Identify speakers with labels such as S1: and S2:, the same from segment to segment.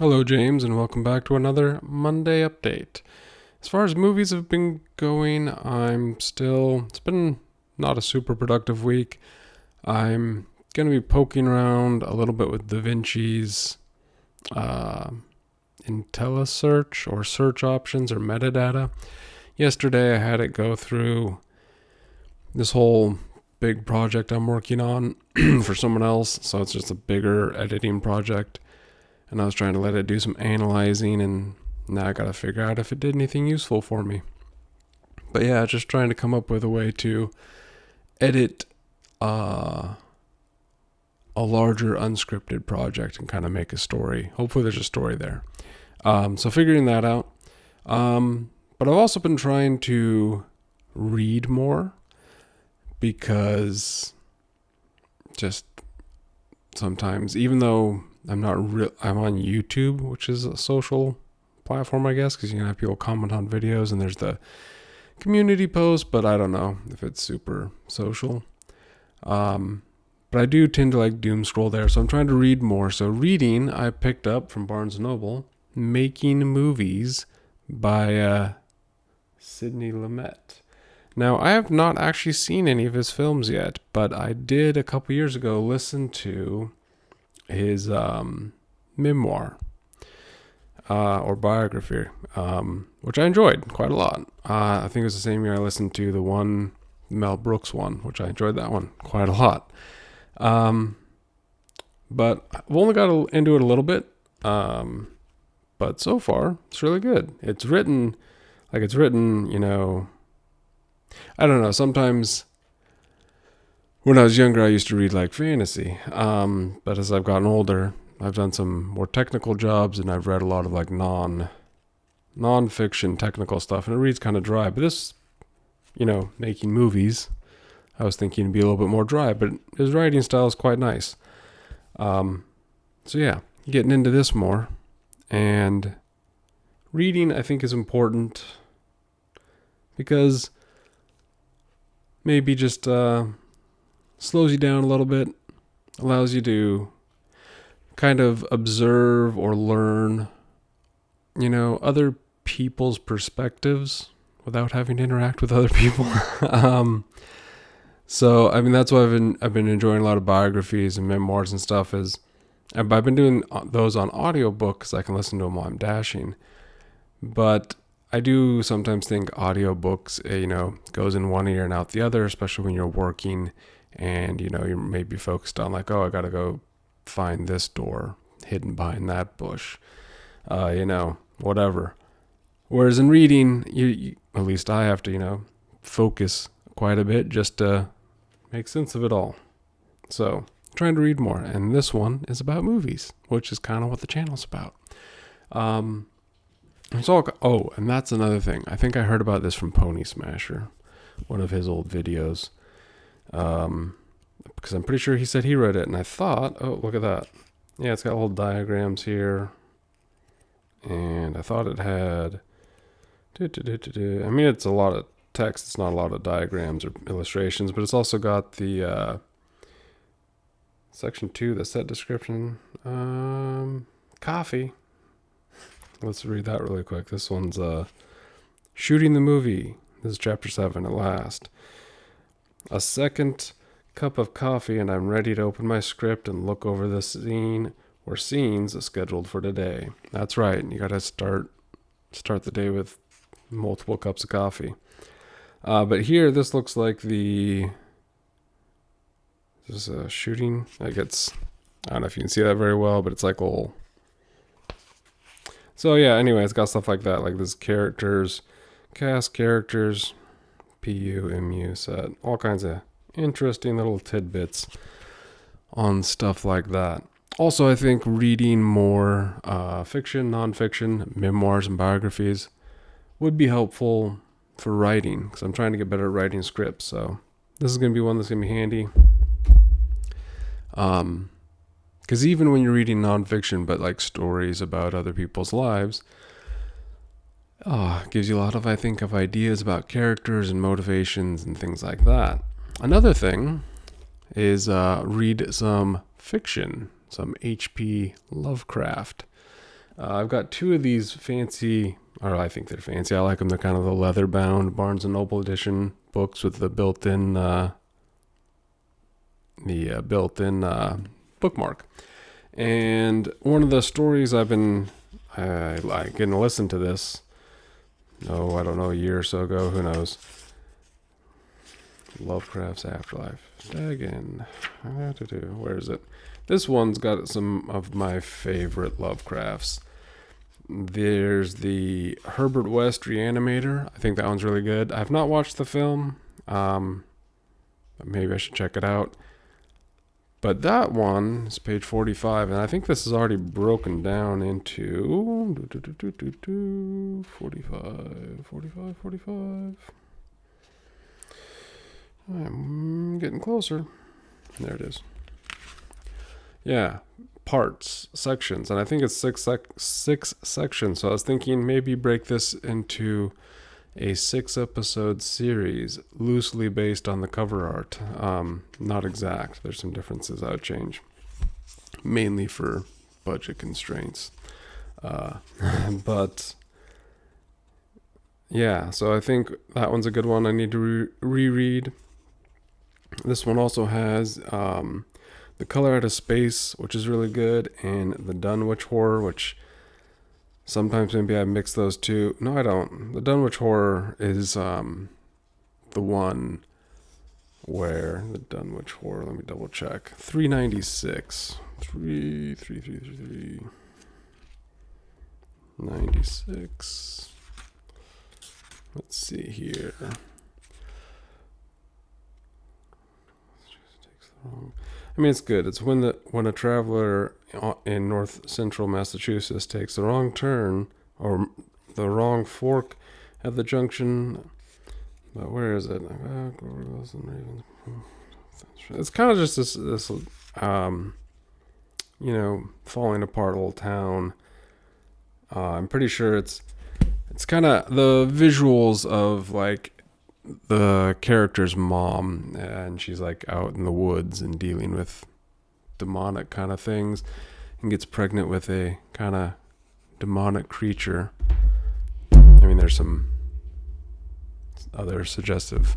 S1: Hello, James, and welcome back to another Monday update. As far as movies have been going, it's been not a super productive week. I'm going to be poking around a little bit with DaVinci's uh, IntelliSearch or search options or metadata. Yesterday, I had it go through this whole big project I'm working on for someone else, so it's just a bigger editing project. And I was trying to let it do some analyzing, and now I gotta figure out if it did anything useful for me. But yeah, just trying to come up with a way to edit a larger unscripted project and kind of make a story. Hopefully there's a story there. So figuring that out. But I've also been trying to read more because just sometimes, even though I'm on YouTube, which is a social platform, I guess, because you can have people comment on videos and there's the community post, but I don't know if it's super social. But I do tend to like doom scroll there, so I'm trying to read more. So reading, I picked up from Barnes & Noble, Making Movies by Sidney Lumet. Now, I have not actually seen any of his films yet, but I did a couple years ago listen to his memoir or biography, which I enjoyed quite a lot. I think it was the same year I listened to the one Mel Brooks one, which I enjoyed that one quite a lot. But I've only got into it a little bit. But so far, it's really good. It's written, I don't know, sometimes when I was younger, I used to read like fantasy. But as I've gotten older, I've done some more technical jobs and I've read a lot of like non-fiction technical stuff, and it reads kind of dry. But this, making movies, I was thinking it'd be a little bit more dry, but his writing style is quite nice. So yeah, getting into this more. And reading, I think, is important because maybe just slows you down a little bit, allows you to kind of observe or learn, other people's perspectives without having to interact with other people. So I mean, that's why I've been enjoying a lot of biographies and memoirs and stuff. I've been doing those on audiobook because I can listen to them while I'm dashing. But I do sometimes think audiobooks, goes in one ear and out the other, especially when you're working and, you're maybe focused on like, oh, I got to go find this door hidden behind that bush, whatever. Whereas in reading, you at least I have to, focus quite a bit just to make sense of it all. So I'm trying to read more. And this one is about movies, which is kind of what the channel's about. And that's another thing. I think I heard about this from Pony Smasher, one of his old videos. Because I'm pretty sure he said he read it, and I thought, oh, look at that. Yeah, it's got little diagrams here. And I thought it had... I mean, it's a lot of text. It's not a lot of diagrams or illustrations, but it's also got the section 2, the set description. Coffee. Let's read that really quick. This one's shooting the movie. This is chapter 7 at last. A second cup of coffee and I'm ready to open my script and look over the scene or scenes scheduled for today. That's right. You got to start the day with multiple cups of coffee. But here, this looks like this is a shooting. I don't know if you can see that very well, but it's like a little... So yeah, anyway, it's got stuff like that, like this characters, cast characters, PU, set, all kinds of interesting little tidbits on stuff like that. Also, I think reading more fiction, nonfiction, memoirs, and biographies would be helpful for writing, because I'm trying to get better at writing scripts, so this is going to be one that's going to be handy. Because even when you're reading nonfiction, but like stories about other people's lives, it gives you a lot of, I think, of ideas about characters and motivations and things like that. Another thing is read some fiction, some H.P. Lovecraft. I've got two of these fancy, or I think they're fancy. I like them. They're kind of the leather-bound Barnes & Noble edition books with the built-in bookmark. And one of the stories I like getting to listen to this. No, I don't know, a year or so ago. Who knows? Lovecraft's Afterlife. Again, where is it? This one's got some of my favorite Lovecrafts. There's the Herbert West Reanimator. I think that one's really good. I've not watched the film. Maybe I should check it out. But that one is page 45, and I think this is already broken down into 45. I'm getting closer. There it is. Yeah, parts, sections, and I think it's six sections. So I was thinking maybe break this into a 6-episode series, loosely based on the cover art. Not exact. There's some differences I would change, mainly for budget constraints. But yeah, so I think that one's a good one. I need to reread. This one also has The Color Out of Space, which is really good, and The Dunwich Horror, which sometimes maybe I mix those two. No, I don't. The Dunwich Horror is the one where the Dunwich Horror, let me double check. 396. 96. Let's see here. I mean, it's good. It's when a traveler in north central Massachusetts takes the wrong turn or the wrong fork at the junction. But where is it? It's kind of just this falling apart old town. I'm pretty sure it's kind of the visuals of like the character's mom, and she's like out in the woods and dealing with demonic kind of things and gets pregnant with a kind of demonic creature. I mean, there's some other suggestive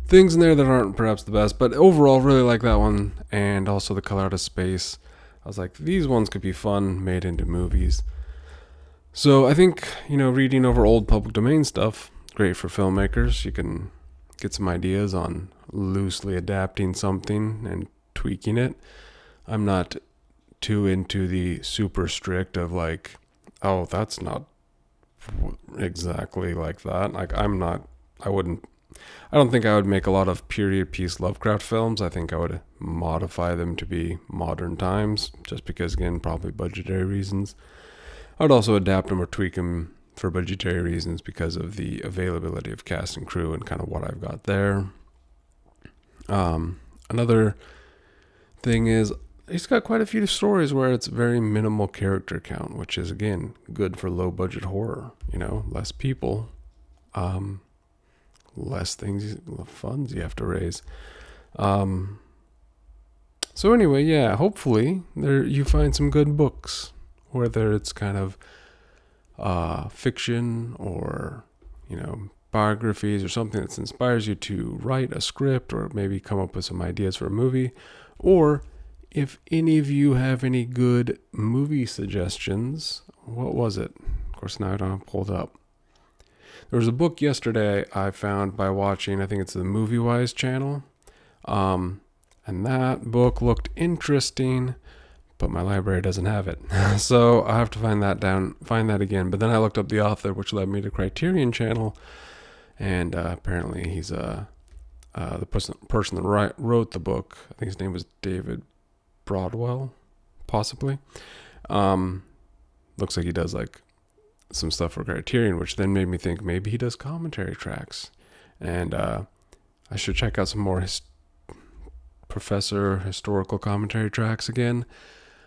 S1: things in there that aren't perhaps the best, but overall really like that one. And also The Color Out of Space. I was like, these ones could be fun made into movies. So I think, reading over old public domain stuff, great for filmmakers. You can get some ideas on loosely adapting something and tweaking it. I'm not too into the super strict of like, oh, that's not exactly like that. Like I don't think I would make a lot of period piece Lovecraft films. I think I would modify them to be modern times, just because, again, probably budgetary reasons. I would also adapt them or tweak them for budgetary reasons because of the availability of cast and crew and kind of what I've got there. Another thing is he's got quite a few stories where it's very minimal character count, which is, again, good for low budget horror. Less people, less funds you have to raise. So anyway, yeah, hopefully you find some good books, whether it's kind of fiction or biographies or something that inspires you to write a script or maybe come up with some ideas for a movie. Or if any of you have any good movie suggestions, what was it? Of course, now I don't have it pulled up. There was a book yesterday I found by watching, I think it's the Movie Wise channel. And that book looked interesting, but my library doesn't have it. So I have to find that again. But then I looked up the author, which led me to Criterion channel. And apparently he's the person that wrote the book. I think his name was David Broadwell, possibly. Looks like he does like some stuff for Criterion, which then made me think maybe he does commentary tracks. And I should check out some more professor historical commentary tracks again.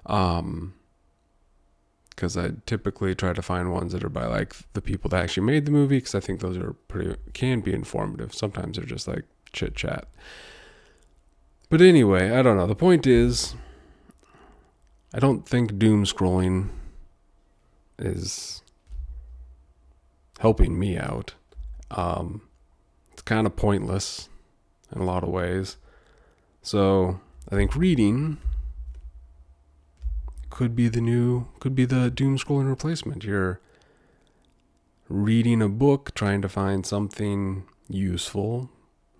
S1: Because I typically try to find ones that are by like the people that actually made the movie, because I think those are can be informative. Sometimes they're just like chit chat. But anyway, I don't know. The point is, I don't think doom scrolling is helping me out. It's kind of pointless in a lot of ways. So I think reading could be the doom scrolling replacement. You're reading a book, trying to find something useful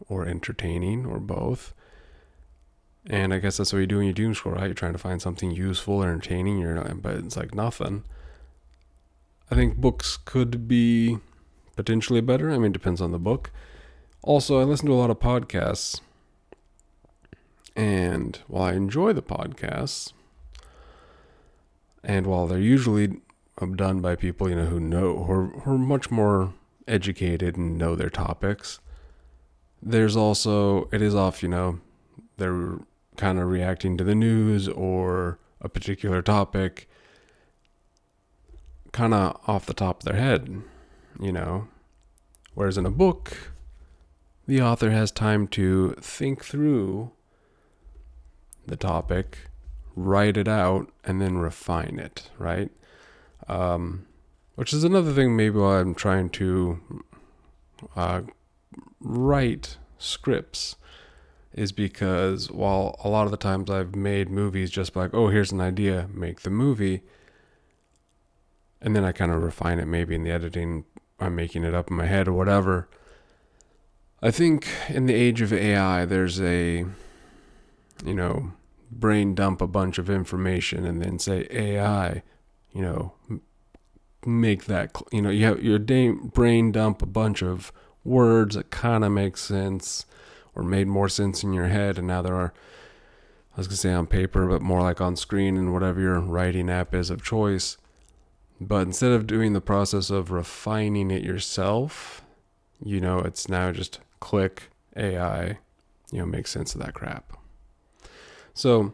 S1: or entertaining or both. And I guess that's what you do when you doom scroll, right? You're trying to find something useful or entertaining, but it's like nothing. I think books could be potentially better. I mean, it depends on the book. Also, I listen to a lot of podcasts. And while I enjoy the podcasts, and while they're usually done by people, who are much more educated and know their topics, there's also, it is off, they're kind of reacting to the news or a particular topic kind of off the top of their head, Whereas in a book, the author has time to think through the topic, write it out, and then refine it, right? Which is another thing maybe while I'm trying to write scripts, is because while a lot of the times I've made movies just like, oh, here's an idea, make the movie, and then I kind of refine it maybe in the editing, I'm making it up in my head or whatever. I think in the age of AI, there's a, brain dump a bunch of information and then say, AI, make that, you have your brain dump a bunch of words that kind of make sense or made more sense in your head. And now there are, I was going to say on paper, but more like on screen and whatever your writing app is of choice. But instead of doing the process of refining it yourself, it's now just click AI, make sense of that crap. So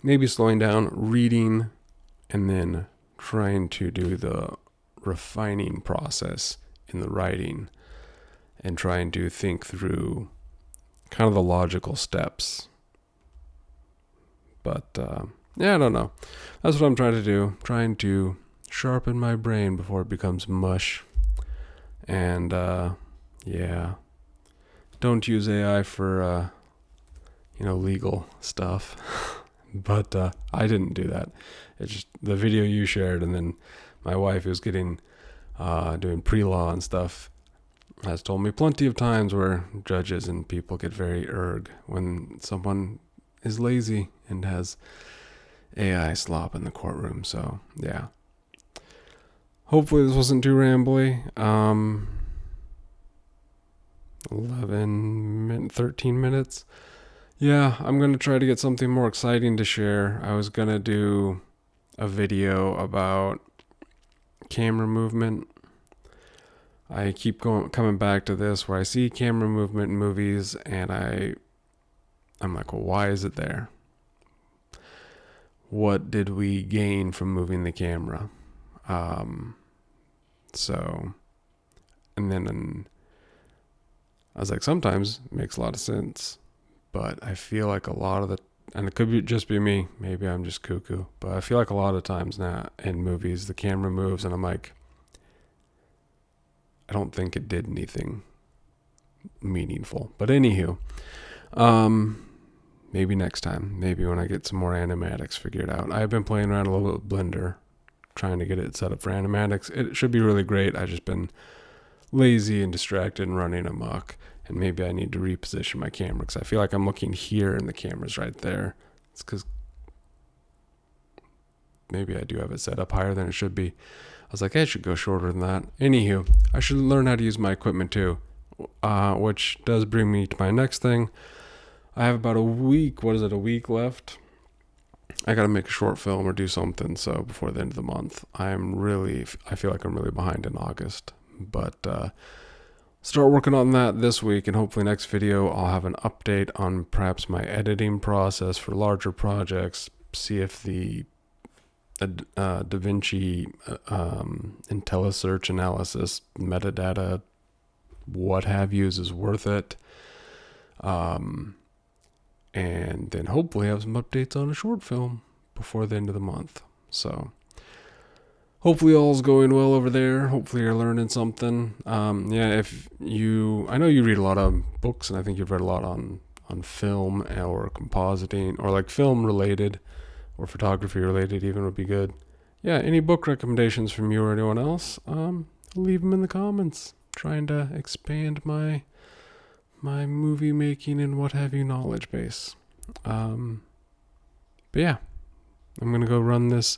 S1: maybe slowing down, reading, and then trying to do the refining process in the writing and trying to think through kind of the logical steps. But I don't know. That's what I'm trying to do. Trying to sharpen my brain before it becomes mush. And don't use AI for legal stuff. But I didn't do that. It's just the video you shared, and then my wife, who's getting doing pre-law and stuff, has told me plenty of times where judges and people get very when someone is lazy and has AI slop in the courtroom. So yeah. Hopefully this wasn't too rambly. 13 minutes. Yeah, I'm going to try to get something more exciting to share. I was going to do a video about camera movement. I keep coming back to this where I see camera movement in movies and I'm like, well, why is it there? What did we gain from moving the camera? And then I was like, sometimes it makes a lot of sense, but I feel like a lot of and it could just be me, maybe I'm just cuckoo, but I feel like a lot of times now in movies, the camera moves and I'm like, I don't think it did anything meaningful. But anywho, maybe next time, maybe when I get some more animatics figured out. I've been playing around a little bit with Blender, trying to get it set up for animatics. It should be really great. I've just been lazy and distracted and running amok. And maybe I need to reposition my camera because I feel like I'm looking here and the camera's right there. It's because maybe I do have it set up higher than it should be. I was like, I should go shorter than that. Anywho, I should learn how to use my equipment too, which does bring me to my next thing. I have about a week left. I got to make a short film or do something. So before the end of the month, I feel like I'm really behind in August, but, start working on that this week, and hopefully next video I'll have an update on perhaps my editing process for larger projects, see if the DaVinci IntelliSearch analysis, metadata, what have yous is worth it. And then hopefully have some updates on a short film before the end of the month. So hopefully all's going well over there. Hopefully you're learning something. Yeah, if you, I know you read a lot of books, and I think you've read a lot on film or compositing, or like film related or photography related even would be good. Yeah, any book recommendations from you or anyone else, leave them in the comments. Trying to expand my movie making and what have you knowledge base. But yeah, I'm gonna go run this,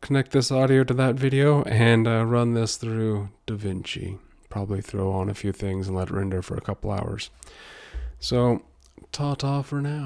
S1: connect this audio to that video, and run this through DaVinci. Probably throw on a few things and let it render for a couple hours. So, ta-ta for now.